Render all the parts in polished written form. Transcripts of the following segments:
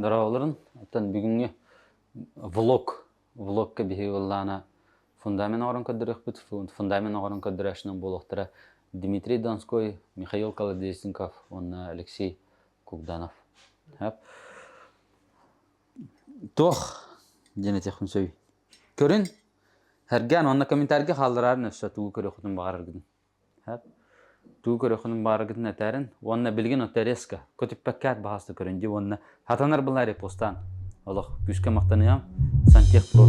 Дaraolарын atan bugünkü vlogga bihi bollana fundament oran kadırıqbıt fundament oran kadırışının boluqtara Dmitriy Donskoy, Mikhail Kolodesnikov, onna Alexey Kugdanov. Hep. Toh jenetexin söy. Körün hergen onna komentarga qaldırar näşe tuğu körüxün bağırır gidin. Hep. Tuğu körüxün bağırır gidin etərin. Onna bilgin o tereska. Kötüp pakkat bahaslı körünce onna hatanar bunlar postan. Allah güçke maqtanıyam. Santech Pro.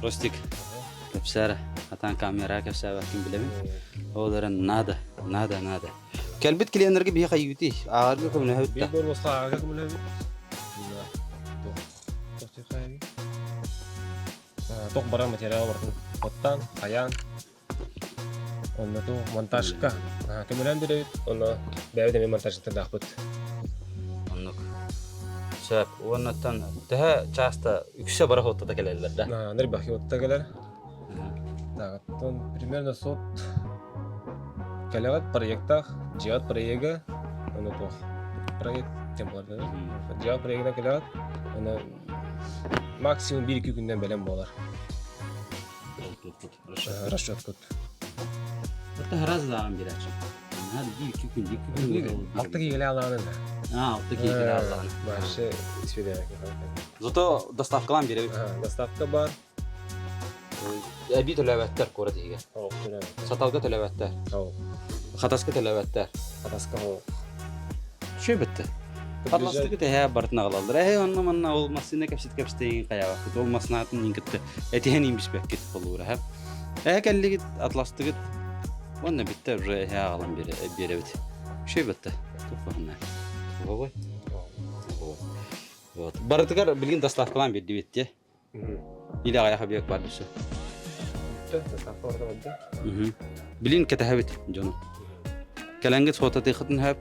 Rostik. Kepsara. Hatan kamera kepsara bakın bilemin. Oğların nada. Kelbit kliyenlerge bir hayuti. Ağırgı kumne hütta. Bir bol olsa ağırgı kumne hütta. Tok barang material berarti potan, kayan, onda tuh montajka. Nah kemudian dia onda baru demi montaj terdapat. Anlık. Şap, ondan daha часто üçe bara hotta da gelirler de. Nah, dari bahi hotta gelir. Nah, ton примерно сот kalagat proyekta, jiat proyekga, onda tuh proyek temporada. Jiat proyekta kalagat, onda maksimum 1-2 günden belen bolar. Расчет код. Это раз zaman bir açım. Hadi 1-2 gün. Alttaki gele Allah'ın da. Alttaki gele Allah'ın. Başı isvelerek. Зато доставкалан беребит. Доставка бар. Эби төлөбөттөр кора диге. Саталга төлөбөттөр. Хатаска төлөбөттөр. Хатаска. Şey bitti. Patlastık da her bartına qaldılar. Onunla manna olmasına kapsiteyin qayağa. Olmasınatın ingitti. Etihen inmiş bekket olur hep. Gəllik atlastık. Onunla bitti. Rəyə alan bir bit. Şey bitti. Toplağına. Oy. Вот. Barıtıqar bilgin dastavkalan bir bitti. İlə ayağa bir var düşü. Доставка orada oldu. Bilin ketəbit canım. Kelengit foto texitn hep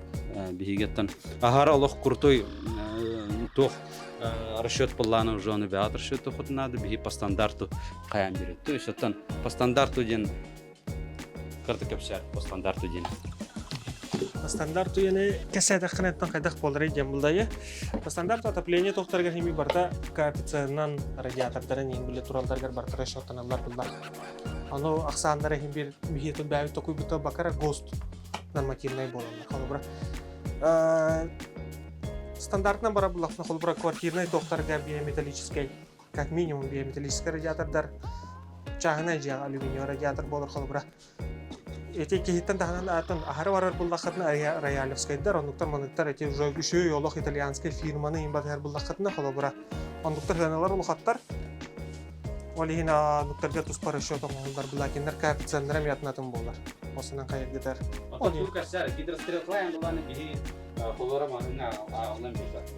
bihigetten. Ahara Allah kurtoy toh расчет плана уже он авиатор что-то хоть надо беги по стандарту каям берет. То есть это по стандарту день карта капсар по стандарту день. По стандарту яны кәсәдә хәнәттән кайдак булыр идем булдайы. По стандарту отопление тохтарга хими барта коэффициентнан радиаторларын иң биле туралдарга барта расчёттаналар булар. Аны аксандары хим бир бихетен бәй токуй бута бакара ГОСТ нормативный болондар. Холбра стандартна бара булакны холбра квартирный тохтарга биометаллический как минимум биометаллический радиатордар чагына жа алюминий радиатор болор холбра. Эти кихиттен таханан атын ахары барар буллахатны Роялевскайдар, ондуктар мониттар эти уже үшөө олох итальянский фирманы имбатар буллахатны холобра. Ондуктар ханалар улхаттар. Олихина нуктарга туспар өшө тоңолдар булакиндар коэффициенттер ятнатын болдар. Осунан кайгыдар. Оны туркассар гидрострелкалан буланы бии холора манына алган бишат.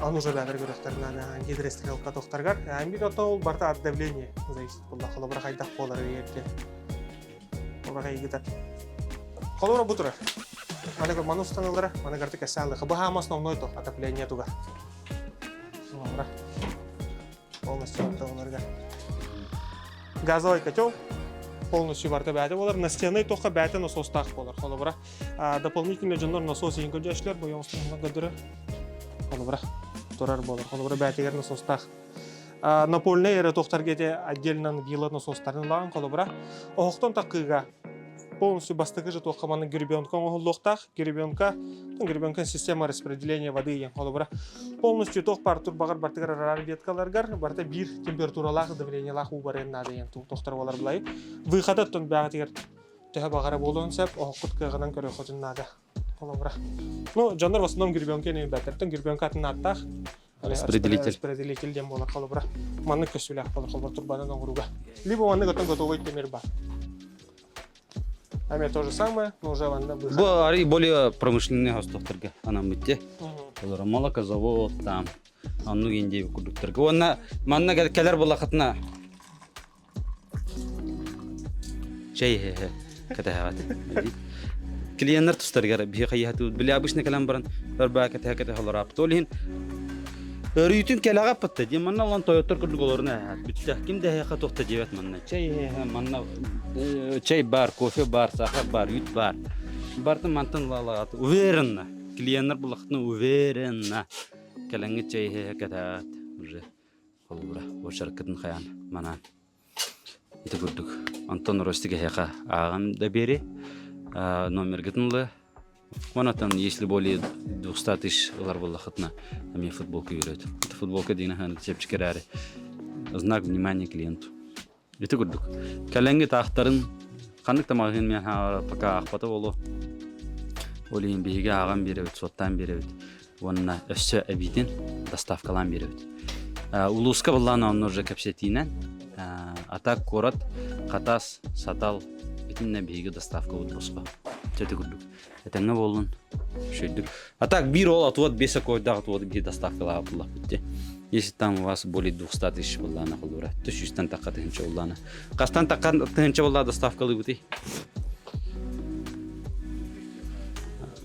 Он уже бәдер көрөктөрүнөн гидрострелка тохтаргар. Бир отол барта от давления зависит булла холобра кайдак болар эрке. Холора бутура. Манага манустанылдыра, манагарты кәсәлді. Баха основной то отопление туга. Холора. Полностью отопление. Газовый котел полностью барта бәді болар. На стены тоқа бәті насостақ болар. Холора. Дополнительный жондар насос ең көже әшілер. Бұл яңыстың ғадыры. Холора. Турар болар. Холора бәтігер насостақ. Напольный әрі тоқтарға де отдельно гилы насостарын лаған. Холора. Оқтан тақыға полностью бастыгы же тоқ қаманы гребенка оғылықтақ. Гребенка система распределения воды ең холобра. Полностью тоқ бар турбағар бартығар радиаткаларгар барта бір температуралақ давлениялақ убарын нады ең тоқтар олар бұлай. Выхода тон бәғатығар тәхі бағара болуын сәп оғыққыт кығынан көрі қотын нады холобра. Ну, жандар в основном гребенка не бәтіртін. Гребенка атын аттақ. Распределитель дем болар холобра. Манны көсілі ақ болар холобра турбадан оңыруға. Либо манны ғытын готовый темір бар. А то же самое, но уже ванда выход. Бұл более промышленный хостовтарға анам бітте. Олар молокозавод там, анну гендей күрдіктіргі. Онна, манна кәлер бұл лақытына. Чай, кәтәғат. Клиенттер тұстарғар, бей қайы хату, білі абышны кәлем баран, бір бәкәтәғат олар апты. Олығын Örüytün kelaga patta di manna lan Toyota kurdu goloruna bitti. Kim de heka tokta cebet manna. Çay manna çay bar, kofe bar, sahar bar, yut bar. Bartın mantın lalat. Uverenna. Klientler bulaqtın uverenna. Kelengi çay heka tat. Уже. Холбра. O şarkının kayan manan. İti kurduk. Anton Rostige heka ağam da beri. Номер гытынлы. Манатан, если более 200 тысяч лар булахатна, а мне футболку юрит. Это футболка дина хана чепчикерари. Знак внимания клиенту. Это курдук. Каленги тахтарын ханнык тамагын мен пока ахпата болу. Олин биге агам беребит, соттан беребит. Онна өссө әбитин доставкалан беребит. Улуска буллана онны уже капсетинен. Атак корат, катас, сатал битинне биге доставка удбосқа. Чети курдук. Этеңе болун. Шөйдүк. А так бир ол атуат 5 койдагы туат бир доставкалар Абдуллах битти. Если там у вас более 200 тысяч буллана кылдыра. 300 такка тынча буллана. Кастан такка тынча булла доставкалы бити.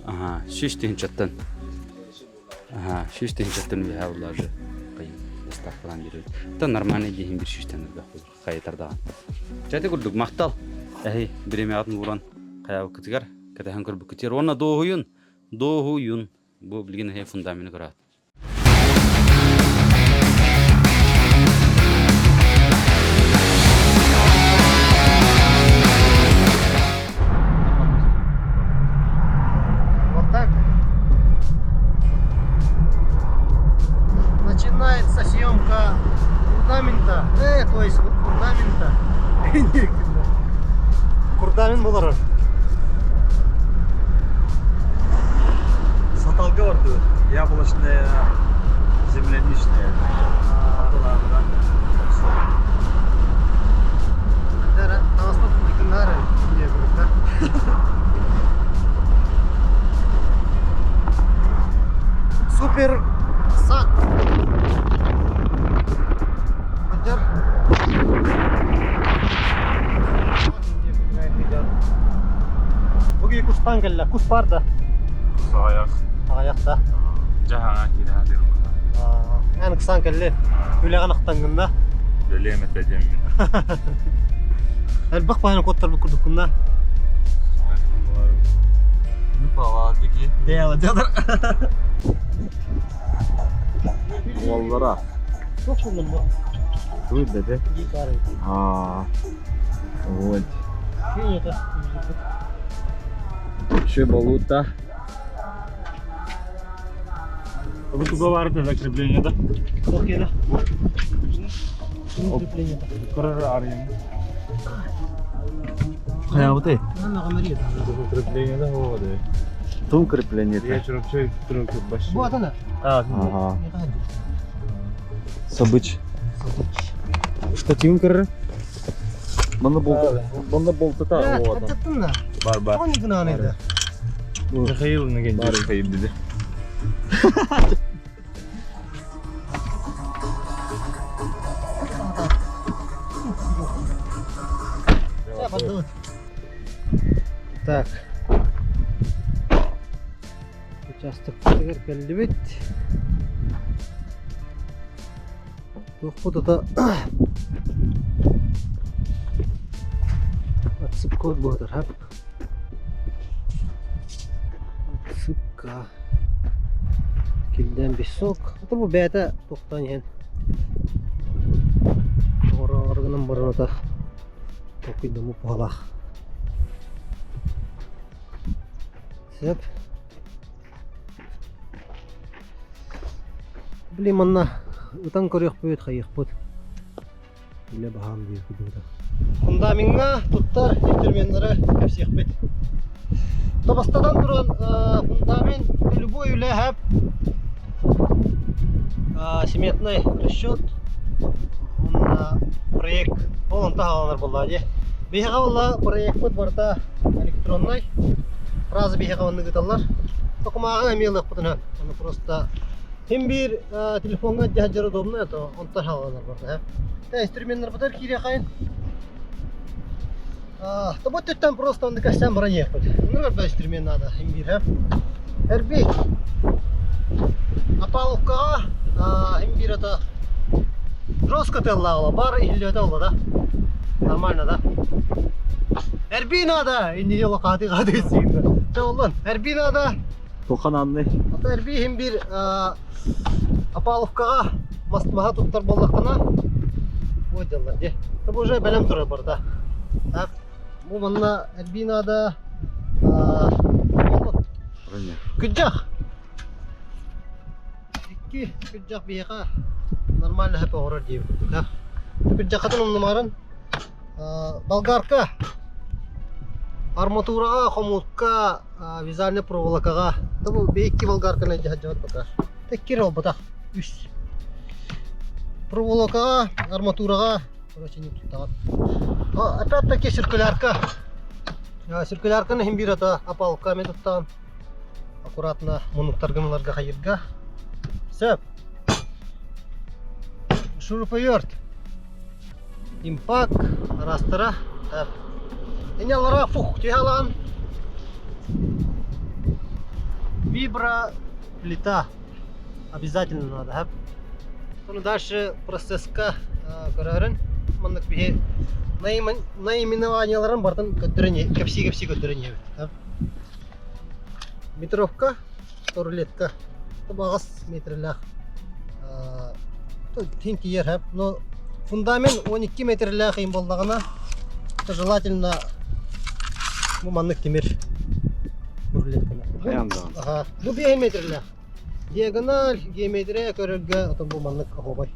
Ага, 6 тынчаттан. Ага, 6 тынчаттан ви хавлар же. Кайын доставкалан берет. Это нормальный день бир 6 тынча кайтарда. Чети курдук мактал. Эй, биреме атын буран. Каяу кытыгар. Катахан көрбүк кетер. Онна доғуйын. Бұл білген хей фундамені көрат. Вот так. Начинается съемка фундамента. То есть фундамента. Фундамент болар. Саталга vardı. Яблочная, земляничная. Дара, транспорт меканары не было, Супер сак. Бадар. Bugün kuştan geldi. Kuş var da. Ayak. Ayakta. Jahan kira diyorum. Yani kısan kelli. Öyle kanaktan günde. Döleyem eteceğim. El bak bana kotlar bu kurduk günde. Nupa ki. Deyala diyorlar. Vallara. Çok kullan bu. Duy dedi. İyi karı. Вот. Şey yeter. Еще болото. Вы туда варите закрепление, да? Окей, да. Закрепление. Yukarı arayayım. Hayatı. Ana kamerayı da. Крепление да вот. Тум крепление. Вечером все тройки большие. Bu atana. Ага. Sabıç. Штативim kırır. Bana bolta ta Evet, o adam. açattın da. Var. Onun günahı neydi? Hayır ne geldi? Var hayır dedi. Так. Участок теперь келдибит. Yok da отсыпка будет, hep. Отсыпка. Kilden bir sok. Bu beyte toktan yen. Organın barına da tokuydu mu pahala. Sep. Bileyim anna. Utan koruyor büyük kayık bu. Bile bahan büyük bu da. Fundamenta tuttar instrumentlere hepsi yakbet. Tabastadan duran фундамент любой üle hep семетный расчет. Он проект он тағаланар болады. Бейхаға олла проект бұд барда электронный. Разы бейхаға онны күталар. Тоқымаға әмейлік бұдына. Оны просто hem bir telefonga cihazlar udobno это он тағаланар барда. Инструменттер бұдар кире қайын. То вот там просто он костям проехать. Ну как инструмент надо, имбирь, эрби. Опаловка, bir ата жестко тылла бар illöte ola da. Нормально да. Her binada indi yola kati isinde. Çoğulun her binada Тоқан анны. ата her bir bir апаловкаға мастмаға туттар боллаққана. Ой жаллар де. Bu уже белем турар бар да. Так. Bu манна her binada күджақ. İki күджақ бияға нормально hep оғырар дейіп күрдік. Күджақатын оннымарын болгарка, арматураға, хомутка, вязальный проволокаға. Бұл бейікке болгарканы жауат бақар. Теккер ол бұтақ. Үш. Проволокаға, арматураға. Опять-таки циркулярка. Циркулярканы хим бір ата апалыққа мен тұттаған. Аккуратно мұнықтарғымыларға қайырға. Сөп. Шуруповерт. Импак, растыра. Инялара фух, тихалан. Вибра плита. Обязательно надо. Ну дальше процесска көрерін. Мандық бе наименованияларын бартын көттіріне, кепси көттіріне. Метровка, турлетка. Бағас метрлях. Тинки ер, но фундамент 12 метрлях им болдағына. Желательно маманлык темир турлетканы. Ага, bu 1 метрлях. Диагональ, геометрия көрерге отын бұл маңлық қоғай.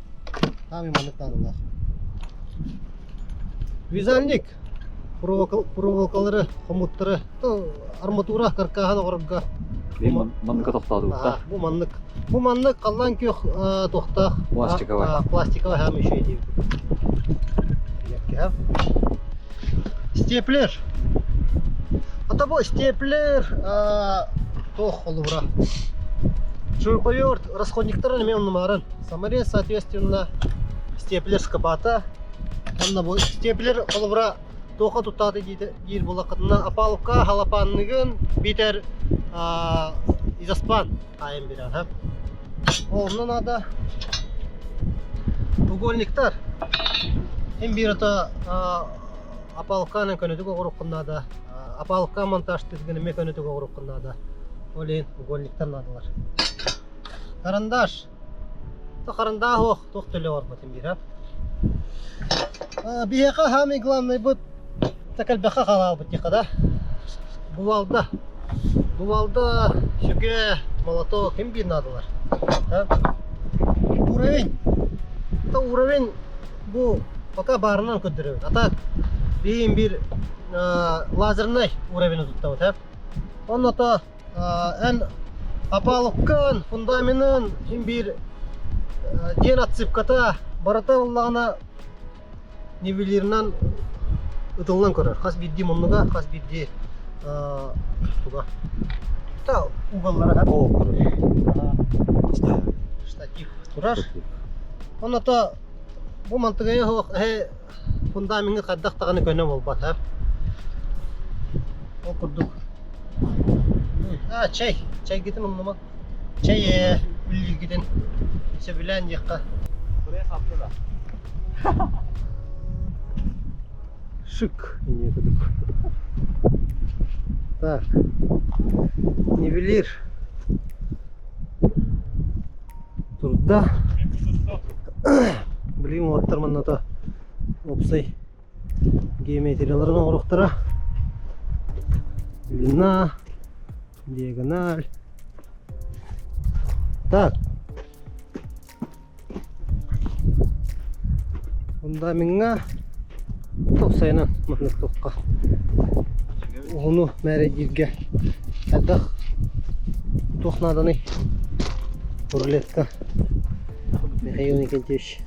Там маңлық танылар. Вязальник, проволокалары, хомуттары, арматура каркахан оғырға. Маңлыққа тоқтады бұқта. Бұл маңлық қалдан көк тоқтақ. Пластиковый. Пластиковый хам еще едейді. Степлер. Это был степлер тоқ олура. Шуруповерт, расходниктарын мен номарын. Саморез, соответственно, степлер скобата. Степлер олура тоқа тұттады дейір болақытына. Апалыққа халапанығын битер изаспан айын берер. Олынан ада угольниктар. Hem bir ata апалыққаның көнетігі ғұрыққында да, апалыққа монтаж тізгініме көнетігі ғұрыққында да, олейін угольниктар надылар. Қарандаш. Қарандаш оқ, тоқ төлі бар бұтын бір. Бияқа хамы главный бұт, тәкәлбәқа қалау бұттиқа да. Бувалда, шүке, молоток, hem bir надылар. Уровень bu пока барынан көндіреді. Атақ бейін бір лазерный уровені тұттауыд. Он ата ән апалыққан фундаментін бір ден атсыпқата барата олағына нивелерінен ұтылынан көрір. Қас бірде мұнныға, қас бірде тұға. Та уғаллары штатив тұрар. Он ата bu mantıqaya fundamenti qaddaqtağını könəm olbat. Okurduk. Çay gidin onunla. Çay bilgi gidin. Sevilen yakka. Buraya kaptı da. Şık. Так. Нивелир. Турда. Білейм оқтарман ата опсай геометрияларын оғырықтыра. Длина, диагональ. Так. Фундаментға топсайынан мұхнық тоққа. Оғыну мәрі jirге. Әддақ тоқнаданы турлетка. Михаил Никентьевич,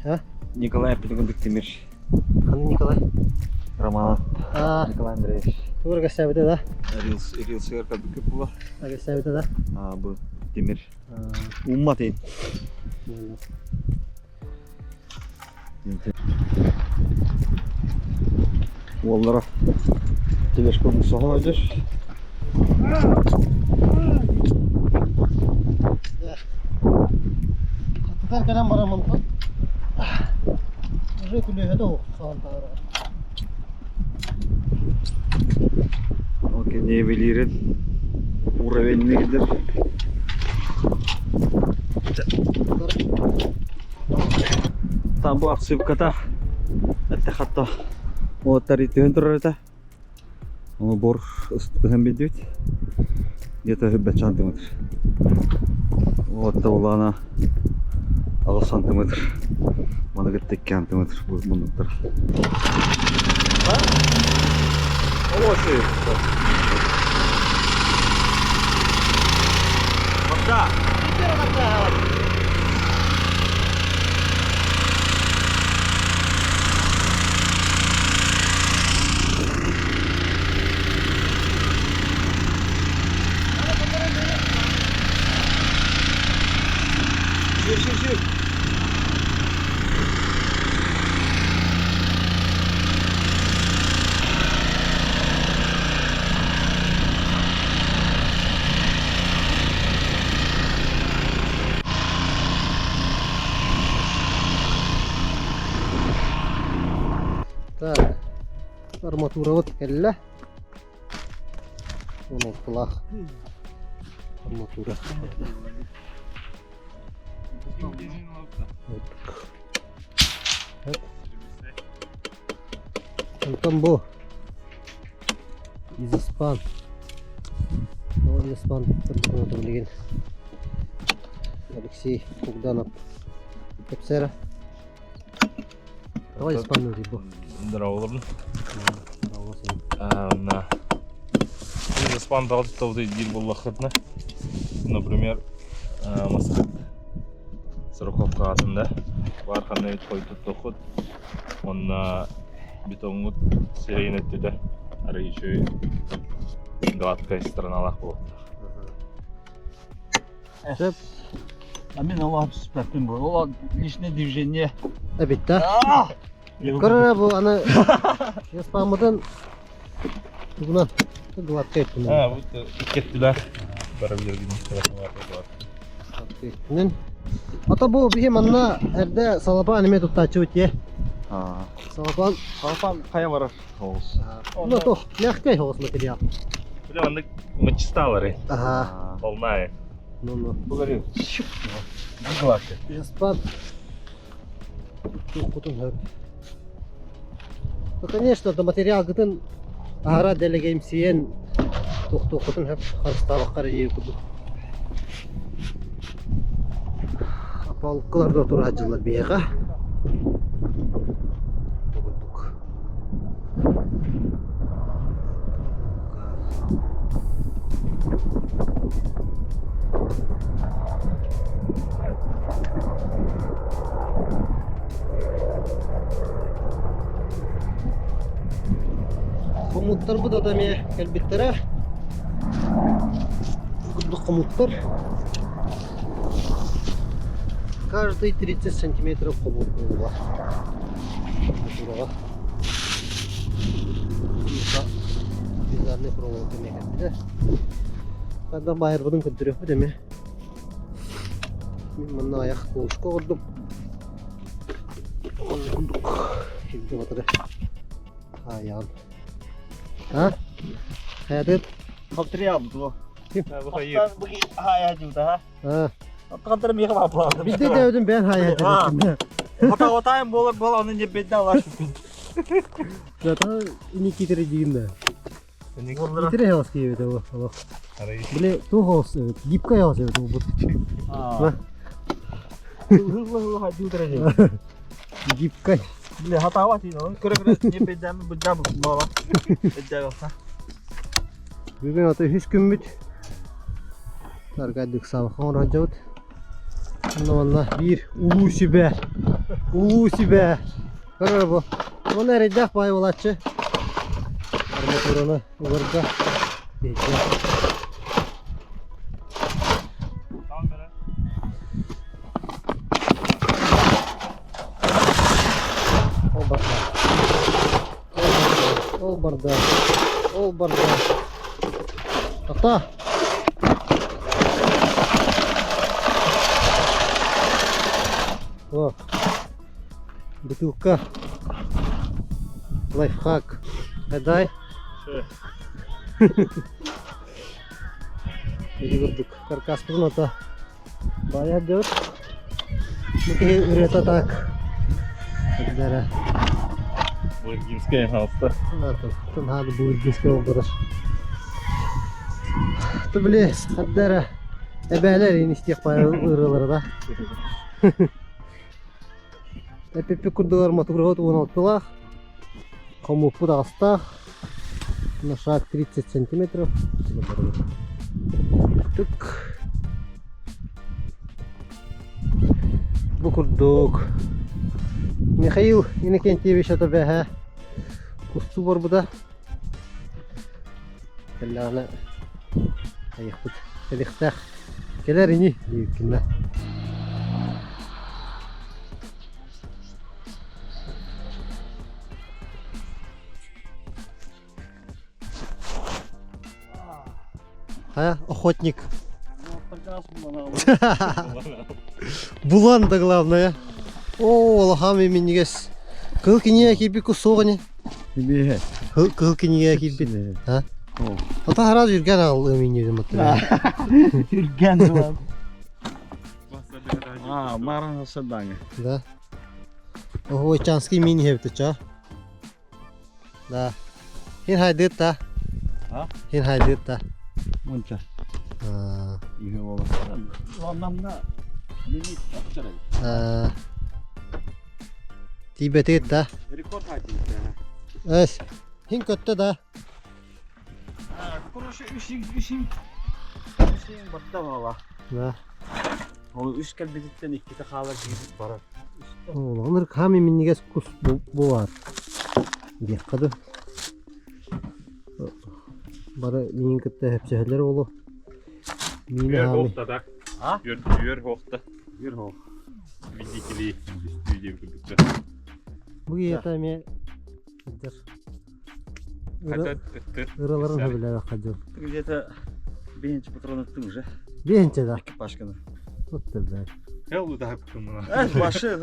Николай Пеленгундык Темир. Қаны Николай? Романов. Николай Андреевич. Тур гостябыда, да? Ирил Сверка Бекепула. Гостябыда, да? Bu Темир. Уммат ейін. Оллара телешкопын соғын өйдеш. Erkenen baramam. Уже күлөһө да соған тағырға. Окей, не белирен. Уровень негдер. Там bu отсыпката. Это хатта. Вот таритен турар это. Он бор ыстыгын бедет. Где-то 5 сантиметр. Вот таулана 6 сантиметр. Мана где-то 2 сантиметр bu bunlar. Олосы. Вода. Жир. Так, арматура вот келле. Он плах. Арматура. Там бу. Из Испан. Ну, Испан, деген. Алексей Богданов. Кепсера. Давай Испанну бу. Здраволорун. На. Из Испании толды дил буллахытны. Например, Москва. Сороковка атында бар қандай қойды тоқыт. Онна бетонгут сирейн өттеді. Ары еще гладкая страналақ болды. Шеп. А мен Аллах спортым бұл. Ол личное движение. Әбетта. Көрі бұл аны Испанмыдан бұғынан гладкая өттінен. Вот кеттілер. Барып жүрген. Өттінен. Ата бұл бігі манна әрді салапа әніме тұттачы өтте. Салапан. Салпан қая барар? Олыс. Ну, то, мягкий голос материал. Бля, он мочисталары. Ага. Полная. Ну. Поговорил. Гладкая. Испан. Ну, конечно, это материал гытын ағара дәлегейм сиен тоқтоқытын әп қарыстабаққары жей күді. Апалыққыларда отыр ажылар бейға. Комуттар bu da adamı elbette. Bu komutlar. Каждый 30 сантиметров комут var. Burada. Bizlerle проволока мекенде. Когда байыр будun көндүрөп бу деме. Мен мына аяк болушко курдум. Şimdi batırı. Ayağım. Ha? Hayatım. Kaptırıyor bu. Выходи. Bugün hayal juta ha. Ha. Kantar mı yapalım? Bizde de ödüm ben hayatım. Otayım bolak onu ne bedden var. Zaten ini kita rejim dah. Николай. Kita house kiye itu. Allah. Ары. Bile tu house, gipka house itu bu. Ha. Hızlı juta rejim. Gipka. Bile hata var sih, kira-kira ne bedden mi bedden baba. Bedden yoksa. Bugün atı hiç gümbüt. Targadık sabah on racavut. Valla bir ulusi be. Ulusi be. Görür bu. O nerede bay olatçı? Armaturunu orada. Bekle. Tamam bere. Ol barda. Ol barda. Tahta. О. Бутылка. Лайфхак. Адай. Jadi gurduk. Karkas pun ata. Bayar jauh. Mungkin ureta tak. Adara. Бургинская халста. Ата. Там хады бургинская образ. Ты блес. Адара. Эбелер инистек пая ырылар да. Эпепе курдуар матугрот 16 Кому подастах. На шаг 30 сантиметров. Так. Букурдук. Михаил Иннокентьевич атабаха. Кусту бар буда. Келлана. Айхут. Келихтах. Келерини дийкинна. А, охотник. Булан да главное. О, лохами минигес. Кылкиния кипи кусогани. Тебе. Кылкиния кипи. А? Ата хараз жүрген ал миниге мата. Жүрген булан. Маран саданга. Да. Ой, чанский мини хепти ча. Да. Хин хайдет та. А? Хин хайдет та. Монча. А. Ihe ola. Anlamda limit yapacağız. А. Тибетет та. Rekord hadi. Эс. Хин көттө да. Kuruşu işin batta valla. Да. O üç kelbeditten ikisi kalar gibi barar. Олар хами минигес кус булар. Диккады. Бары минин кытта хепсехлер болу. Мини хами. Ha? Yör hoqta. Bir ho. Видители видео күрдүктө. Бу ета ме. Ыраларын хабилер акадыр. Ты где-то бенч патрон attın уже. Бенче да. Başkanı. Оттелдер. Hello da hakkında. Başı.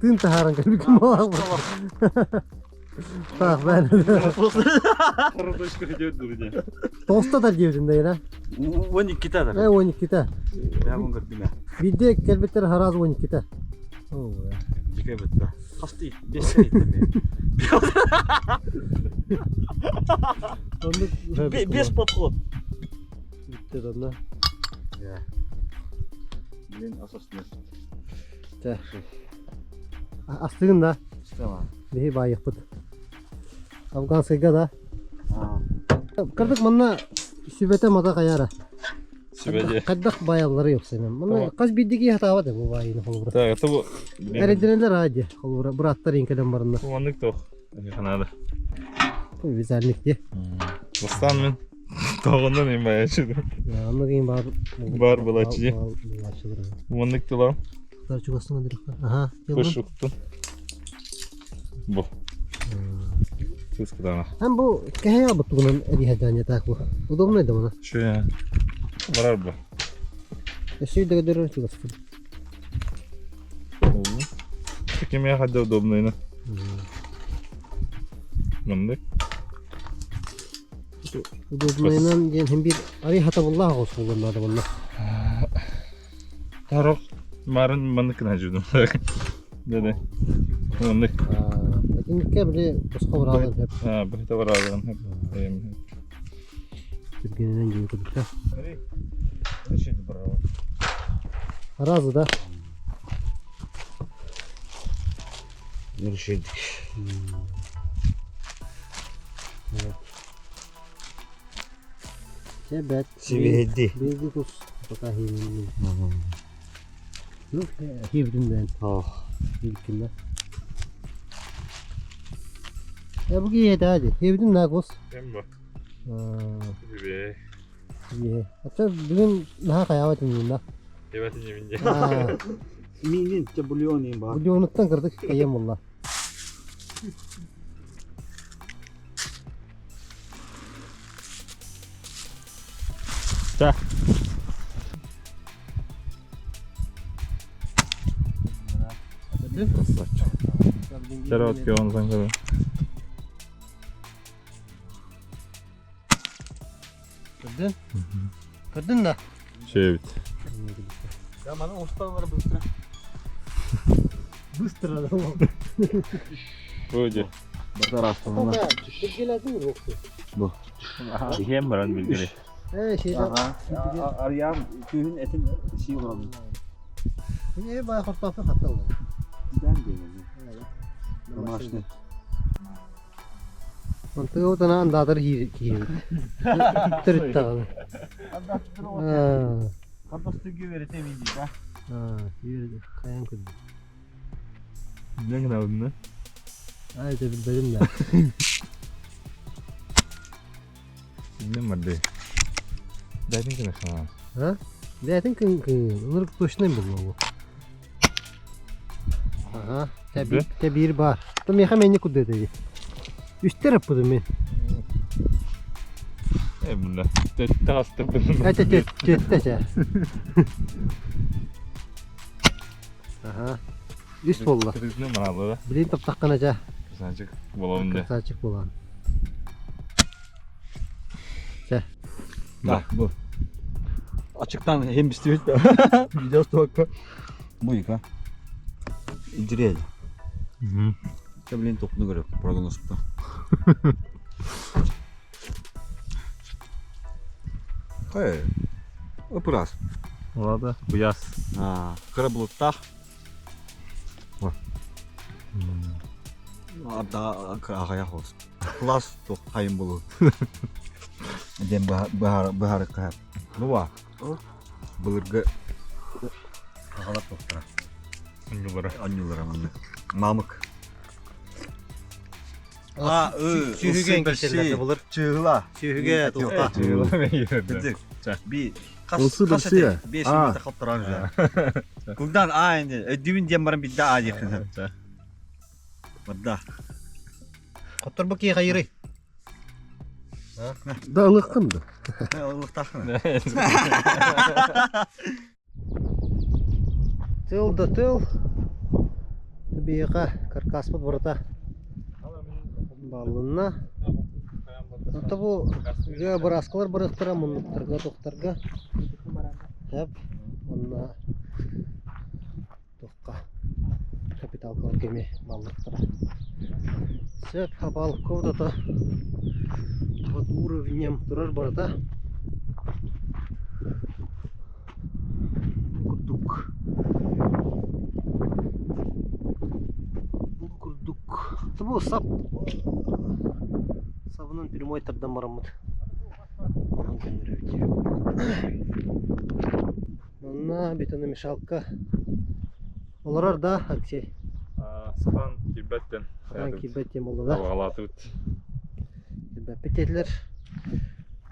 Тын тахаран калбик мала. Так, ben. Хорошо идёт друзья. Тоста да дiyordun da yine. 12 tane. 12 ta. Ben bunu gördüm ya. Bir de kelbetler haraz 12 ta. Oo. Dikkat et be. Hasta 5 sene ettim. 5 подход. Bitti da. Ya. Benim asasını. Ta. Astığın da. Tamam. Bir bayık bud. Afgan sega da. Ha. Kırdık manna sübete mata kayara. Sübece. Kaddak bayalları yok senin. Manna kaç biddiki hata var bu bayını holbura. Так, это bu. Eredeneler hadi holbura. Buratlar inkelem barında. Kumandık toq. Kanada. Bu güzellik diye. Bustan men toğundan en bayaşıdı. Ya anlayayım bar. Бар булачы. Bulaşılır. Kumandık tolam. Dar çok aslında direkt. Aha. Kuş uktun. Bu. Kız kıdana. Hem bu kehaya butunun eri hedanya tak bu. Udobnaydı bana. Şu ya. Varar bu. Eşi de kadar çok aslında. Таким я ходил удобно. Мындык. Udobnayla yani hem bir ari hatabullah olsun bunlar da bunlar. Тарох. Марын мындык нажудum. Dede. Mındыk. Etinlikle bile başka vuralar hep. Ha, bu da var ağzım hep. Türkiye'den gibi kudukta. Ne şeydi bravo. Arazı da. Görüşürüz. Sebet. Sevedi. Bezi kus. Bakahim. Yok hivrinden. Oh. İlkinde. Ya bu giyedi hadi. Hivrin ne kus? Hem bu. Aa, Gibi. iyi. Hatta bugün daha kayavet minna. Evet yemince. Aa, Minin çabulyon var. bu unuttan kırdık kayam valla. Ta. Короткий он зангады. Gördün? Gördün mü? Çevit. Ya bana ustalar bıstıra. Bыстро adam. Böyle. Bakar aslında. Bir geldin mi yoktu? Hem var an bilgili. He şeyden. Arayam köyün etin şey oldu. Ne bayağı hortafı hatta oldu. Ben diyorum. Amaçlı. Mantığı o da andadır hiç. Tırıt dağılı. Kartostu güveri temizlik ha. Yürüdü. Kayan kudu. Ne kadar aldın lan? Haydi bildim de. Bilmem var de. Dedin ki ne sana? Ha? Zaten onları точно bu. Aha. Tabi bir bar. Tam yakameni kudu dedi. Üst taraf bu men. Bunlar. Tette hasta bunlar. Tette. Aha. Üst bolla. Kırıklı mı abla? Bilin taptakkanaca. Kısancık bulalım de. Kısaçık bolan. Bak bu. Açıktan hem istiyoruz da. Video bakma. Bu yıka. İncireydi. Tabii toplu göre prognostikta. Hayır. Öpüraz. Orada bu yaz. Ha, kara bulutta. Hatta ayak olsun. Klas to hayın bulu. Dem bahar kahar. Bu var. Bulurga. Kakalap doktora. Yıllara. Anyulara manlı. Mamık. Sühügen kişilerde bulur. Çığla. Sühüge toka. Yıllara girdi. Bidik. Bir Olsun bir şey ya. 5 metre kaptıran ya. Kumdan aynı. Düğün diyen bir daha yakın. Wadda. Kotor bakayım hayırı. Da ılıkkındı. Allah takın. Tıl da tıl. Bir yaka karkas bu burada. Balına. Hatta bu ya bıraskılar bıraktıra mınlıktırga doktorga. Hep onunla dokka. Kapital kal gemi ballıktıra. Sep hapal kovda da. Вот уровнем турар burada. Kurduk. Bu sap. Sabının primoy tabdan maramut. Onun kendiri Ona bir tane müşalka. Olar da aksi. Sıfan kibbetten. Sanki betim oldu da. Havalatı ut. Petetler.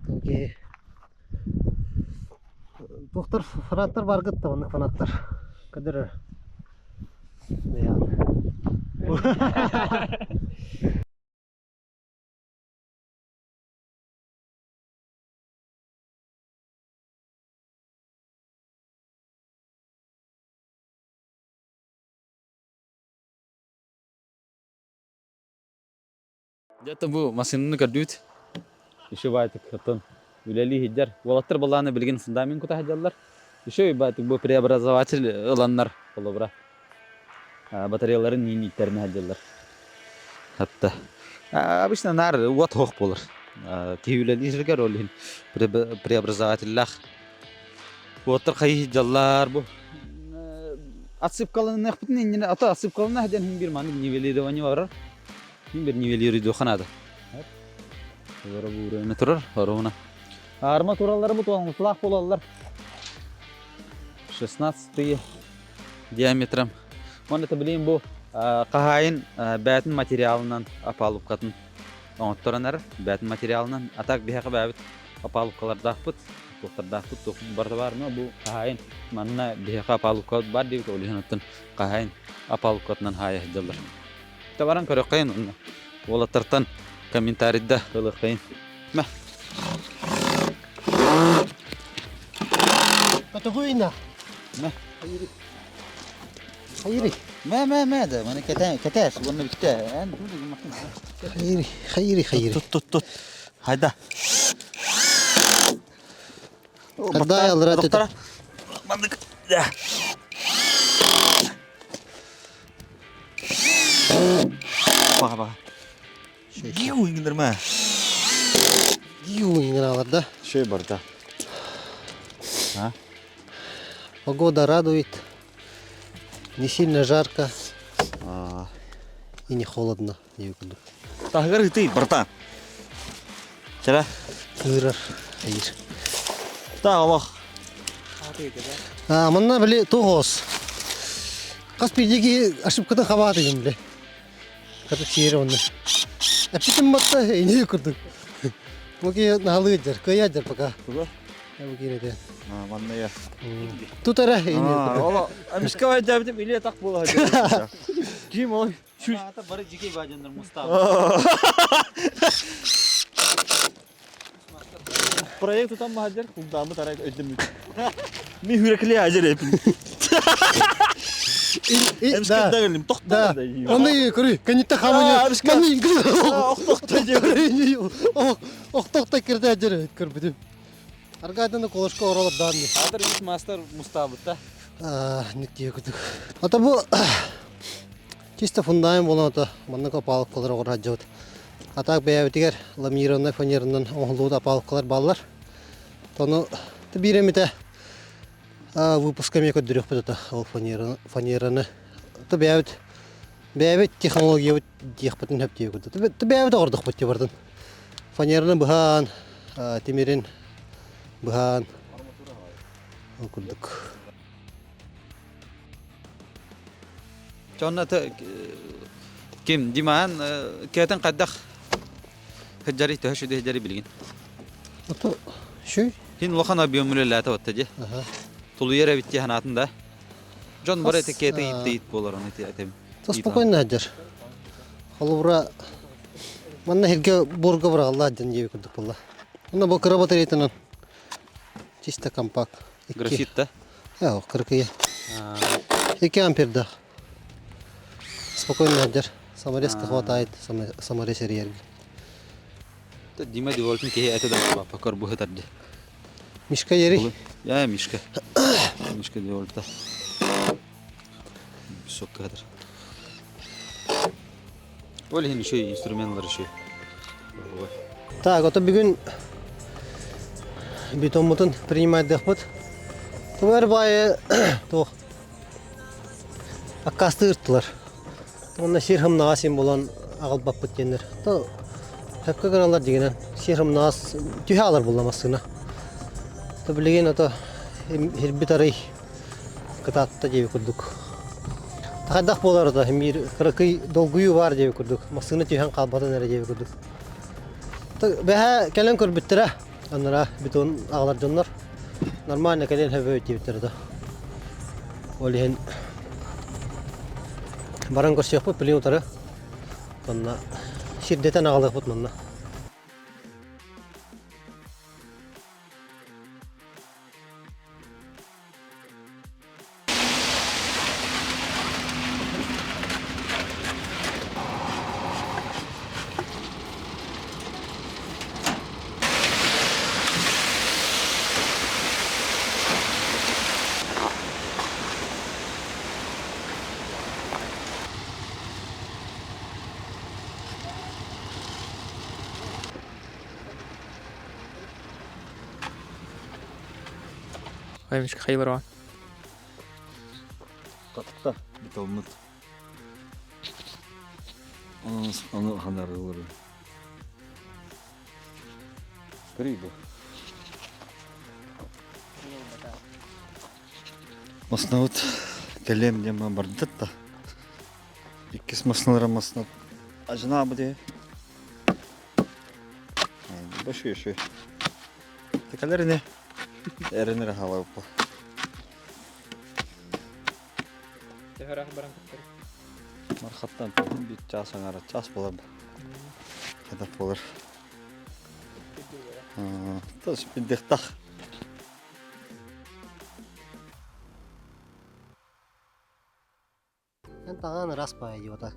Okey. Doktor fanatlar var gıttı onun fanatlar. Kadir. Ne yani? Jata bu masinini kadut. İşe baytık katan. Üleli hicjar. Walattır ballarını bilgin fundamin kuta hicjarlar. İşe baytık bu preobrazovатель olanlar olabra. Bataryaların yeniliklerini hicjarlar. Hatta. Обычно нар вот hoq bolur. Tevüleli hicjar olin. Preobrazovатель. Walattır kayı hicjarlar bu. Отсыпкаланы нахпытын инне ата отсыпкаланы хадан хим бир маны нивелирование бар. Хим бир нивелируйду ханада. Олар бу үрөне турар, арына. Арматуралары бу тоң флаг болалар. 16 диаметром. Маны таблин бу кахайын бәтин материалынан апалып катын. Оңторанар бәтин материалынан атак бихакы бәбит апалып калар дакпыт. Тоқтардақпыт тоқтын барды бар ма бұл қағайын манына бейқа апалып кауд бар дейбіт олығын өттін қағайын апалып каутынан хая хыджалар. Табаран көрек қайын оны. Олаттартан комментарийда қылық қайын. Мә. Катагуйна. Мә. Hayri. ما ده ما انا كتاس وانا بتاع Hayri. Tut. Hayda. Kadda yaldır atı. Bandık. Ya. Bak. Giyu indirme. Giyu ingin alırdı. Şey barda. Погода радует. Не сильно жарко и не холодно. Тахгар гыты барта. Чара. Ырар. Hayır. Та Аллах. Мына біле тоғыз. Қас пердеге ошибкадан хабат едім біле. Катық сері оны. Әпсетім батта ене күрдік. Мұке нағалы өддер, көй әддер пока. Туга? Мұке неде. Манна я. Тұтара ене күрдік. Алла. Амискава жабдым иле так бола. Ким ол? Şu bari jike bajanlar Mustafa. Proyek tutan mı hacer? Kulağımı tarak ödüm. Mi yürekli hacer hep. Emskep dağılım. Да, Tohta. оны көрі, кәнетті қамыне. Маны ингіз. Оқтоқта кірді әдер өткір бідім. Аргайданы қолышқа оралып дағын. Adır ilk master Mustafa da. Нүктеге күдік. Ата бұл чисто фундамент болған ата. Маны көпалық қолыр оғыр әджауд. Атақ бәйәбетігер ламираны, фанерынан оңылуыда апалыққалар балалар. Тоны біреметі выпускаме көддірек бұд ол фанераны. Бәйәбет технология бұд дейік бұдын әптеге көдді. Бәйәбет оғырдық бұд дебардың. Фанераны бұған, темерін бұған. Күрдік. Sonra kim Diman keten qaddak hajari to hashu hajari bilgin. Ата, шөй? Hin loxana biyomulellata wattaje. Tulu yere bitti hanatında. John bare te kete ipte bolar onu te atem. Та спокойно әдер. Халыбыра манна херге бурга бара Алла әден жебе күрдік болла. Мұна бұл кыра батарейтінен. Чисто компакт. Графит да. Яу, кыркыя. 2 амперда. Спокойно әдер. Саморезка хватает, саморез ерге. Та Дима деволтын ке ate da pakar bu hatarje. Мишка ери. Ya Mishka. Mishka devolta. Sok kadar. Öyle hin şey instrumentlar şey. Так, ото бүгін бетон принимать дәхбіт. Түбәр байы тоқ. Аққасты ұрттылар. Онда серхім нағасен болан ағыл бап бүткендер. Әпкі қаналар дегенен серхім нағас түйе алар боламасына. Білеген ото хербет арай кытатта жебе күрдік. Тақайдақ болар ото, қырықый долгүйі бар жебе күрдік. Масына түйен қалбатын әрі жебе күрдік. Бәһә кәлен көрбіттірі, аннара бетон ағылар жонлар. Нормально кәлен хәбе өтебіттірі да. Олеген баран көрсек бұд, білен ұтары. Онна шердетен ағылық бұд мұнна. Миш хайбара. Qatta bitomut. Onu hanar olur. Криво. Масна вот калем дема бардатта. Иккис масналара масна. Ажна буде. Башы. Такалар не. Эренер хава по. Tehara баран кеттер. Мархаттан бит час аңара час болар. Кадак болар. Тас биддехтах. Эн таган раз пай ди отак.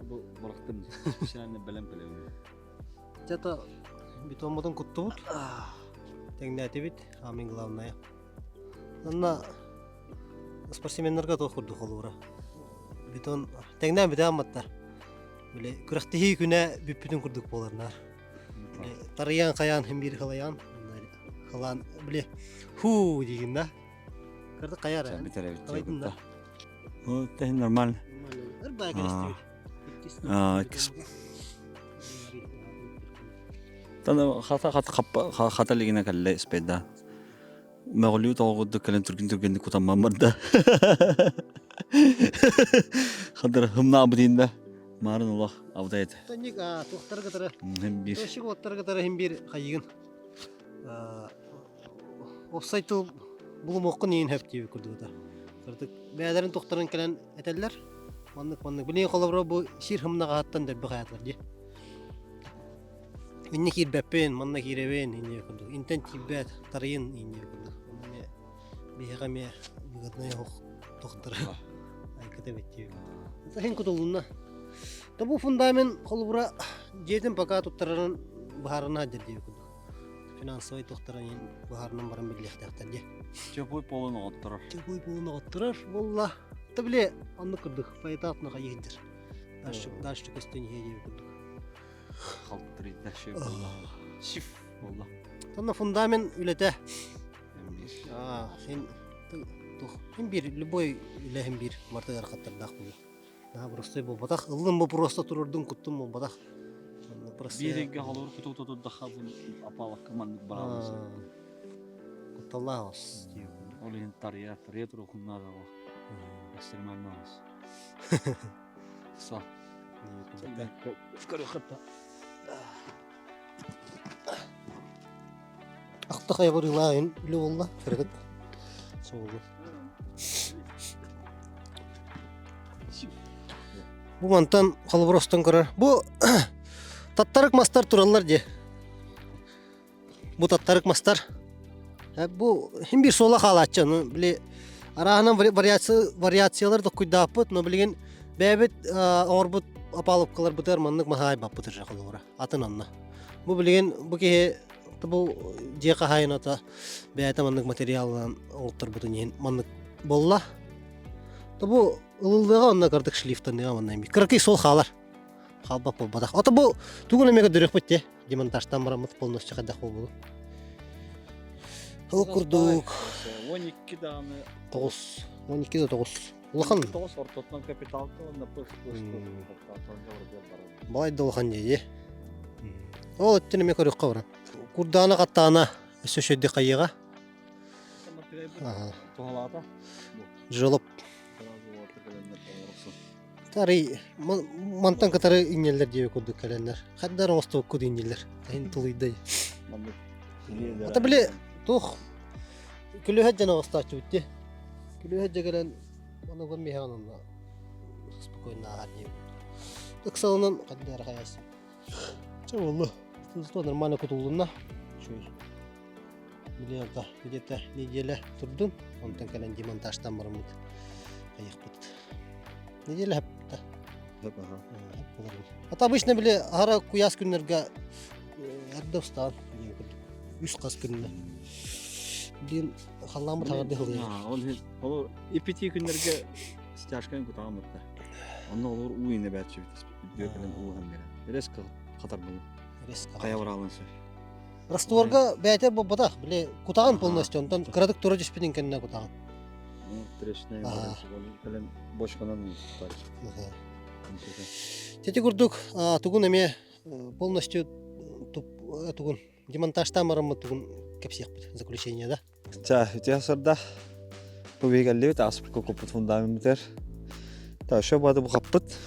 Бу бырактым. Специально белем белем. Жата битомодон куттубут. Тегнәте бит, амин главное. Анна спортсменнерге тохурду холура. Битон тегнә бит аматтар. Биле күрәхтеһи күнә бүппүтүн курдук боларнар. Тарыян каян һәм бир халаян. Халан биле ху дигәндә. Кырды каяр. Битәре Кайдын да. О, тәһин нормаль. Бер бай керестик. Тана хата лигина калле спеда. Мәгълү тагыды кален түргән кутам мамырда. Хадыр хымна абдинда. Марын Аллах авдайт. Тәник тохтар гатара. Һәм бир. Тошик оттар гатара һәм бир хайыгын. Офсайты булмакын ин хәпти күрдүдә. Кырдык бәдәрен тохтарын кален әтәлләр. Маннык билен колобро бу шир хымнага хаттан да бихаятлар ди. Инне кир бәппен, манна киревен инне күрдү. Интен тибәт тарыйын инне күрдү. Менә бихәме бигадны хок тохтар. Ай кәтәбетти. Сәһен кутулунна. Табу фундамент колобро жетен пока туттарын баһарына ди күрдү. Финансовый тохтарын баһарынан баран билектәктәр ди. Чөпөй полын оттыр. Чөпөй булуна оттырар, валла. Табле анны күрдүк, файтатны кайыдыр. Даш көстөн һеге күрдүк. Халтырый дәшә булла. Шиф булла. Тонна фундамент үләтә. Һәм бир. Сен тух. Һәм бир любой үләһем бир мартагар хаттырдак бу. Да просто бу батах, ылым бу просто турурдун куттум бу батах. Бирегә халыр куту дахабын апалак командык барабыз. Куталлаус. Олин тария ретро хуннада. Экстремальнос. Са. Скоро хата. Акта кайбырылайын үле болла. Фердик. Соолу. Бу мантан халбыростан көрөр. Бу таттарык мастар тураллар же. Бу таттарык мастар. Бу хим бир сола халатчаны биле араһынан вариациялар да куйдаппыт, но билген бәбит орбут апалып калар бутар маннык махай баппытыр жакылыра. Атын анна. Бу билген бу ке бу жека хайната бәйта маннык материалдан олтыр бутын маннык болла. Бу ылылдыга анна кырдык шлифтан дига маннай. Кыркы сол халар. Халбап болбадак. Ата бу тугун эмеге дөрөк битте. Демонтаждан барамыт полностью кадак болду. Ол курдук. 12 даны 12 да 9. Улахан. 9 ортотон капиталды на пыш. Балай да улахан же. Ол өттен эме көрөк кабара. Курдана каттана сөшөдү кайыга. Тугалада. Жолоп. Тари мантан катары иннелер же көрдүк календар. Хаддар осток куд иннелер. Тен тулуйдай. Ата биле тух күлөһө жана остачу битти. Күлөһө жегелен аны гон механында. Спокойно ади. Токсалынан каддар каяс. Чавалла. Тут нормально кутулдуна. Шой. Билерда где-то неделя турдум. Онтан кален демонтаждан бармыт. Кайыкпыт. Неделя хапта. Ата обычно биле ара куяс күннәргә аддостан. Үс кас күннә. Дин халламы тагырды хылы. Ол ипити күннәргә стяжкан кутамытта. Аны олар уйны бәтче бит. Улган бере. Резко катар бул. Резко. Кая баралынсы. Растворга бәйтер бу бата. Биле кутаган полностью онтан крадык тура жиспедин кенне кутаган. Трешне кален бошканан тутар. Тети курдук тугун эме полностью тугун демонтаждан барамы тугун кепсиякпыт заключение да. Та, үтәсәрдә побегаллы таспыр копыт фундаментер. Та, шо бады бу каппыт.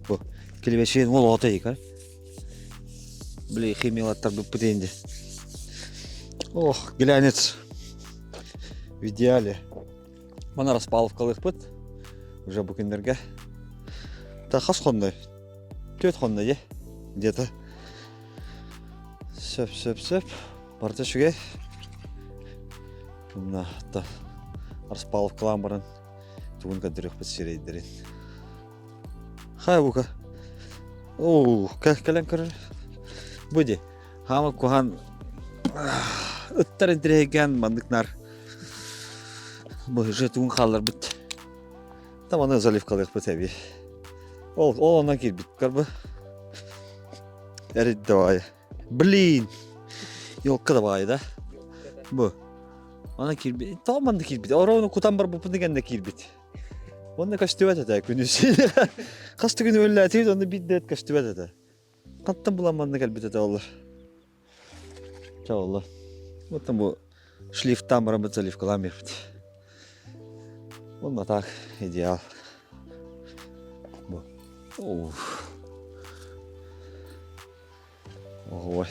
Бу килбешен мол ата ика. Биле химиялаттар бу пүтенде. Ох, глянец. В идеале. Мана распаловкалык бит. Уже бу көндәргә. Та хас хондай. Төт хондай, где-то. Сөп. Барта шуге. Мына та распаловкалан баран тугун кадырык пасирейдерин. Хай бука. О, кален көр. Буди. Хама кухан ыттар интереген мандыкнар. Бу же тугун халлар бит. Таманы заливкалык бит эби. Ол она кирбит карбы. Эрит давай. Блин. Ёлка давай да. Бу. Ana kirbit. Tamam da kirbit. Onu kutan bar bu pındıken de kirbit. Onu kaç tüvet eder günüz. Kaç gün öyle atıyor onu bir de kaç tüvet eder. Kattan bulanmanı gelbit eder olur. Çağ Allah. Bu şlif tam ramı zalif kalamir bit. Onunla tak ideal. Bu. Oh. Oh.